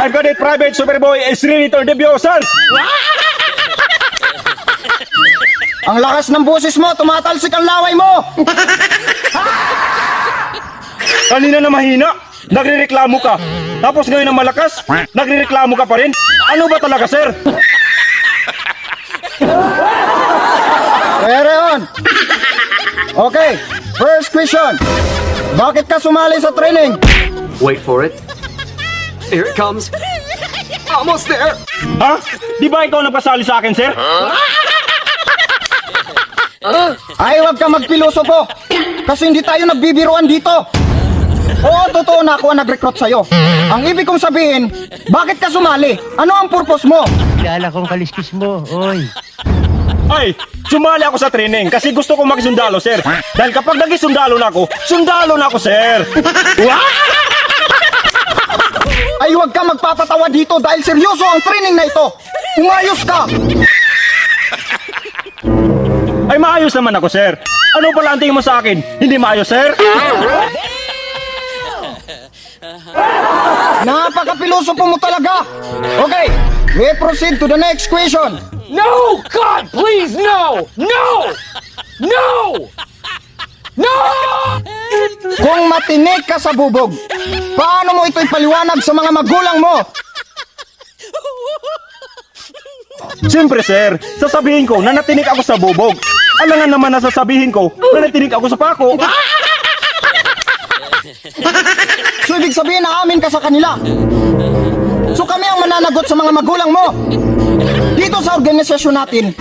I'm Cadet Private Superboy Esrilito Debio, sir! Ang lakas ng boses mo, tumatalsik ang laway mo! Kanina na mahina, nagrereklamo ka. Tapos ngayon na malakas, nagrereklamo ka pa rin. Ano ba talaga, sir? Pwede yun! Okay, first question. Bakit ka sumali sa training? Wait for it. Here it comes. Almost there. Ha? Di ba ikaw nagpasali sa akin, sir? Ay, huwag ka magpilosopo. Kasi hindi tayo nagbibiruan dito. Oo, totoo na ako ang nag-recruit sa'yo. Ang ibig kong sabihin, bakit ka sumali? Ano ang purpose mo? Kilala kong kaliskis mo, oy. Ay, sumali ako sa training kasi gusto ko magsundalo, sir. Dahil kapag naging sundalo na ako, sir. Ay, huwag ka magpapatawa dito dahil seryoso ang training na ito. Umayos ka! Ay, maayos naman ako, sir. Ano pala ang tingin mo sa akin? Hindi maayos, sir? Napaka-pilosopo mo talaga! Okay, we proceed to the next question. No! God, please, no! No! No! No! Kung matinik ka sa bubog, paano mo ito'y paliwanag sa mga magulang mo? Siyempre, sir. Sasabihin ko na natinig ako sa bubog. Alangan naman na sasabihin ko na natinig ako sa pako. So, ibig sabihin na amin ka sa kanila. So, kami ang mananagot sa mga magulang mo. Dito sa organisasyon natin,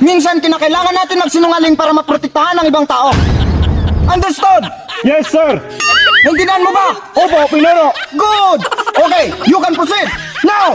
minsan kinakailangan natin magsinungaling para maprotektahan ang ibang tao. Understood? Yes, sir. Naintindihan mo ba? Opo, pinero. Good! Okay, you can proceed. Now,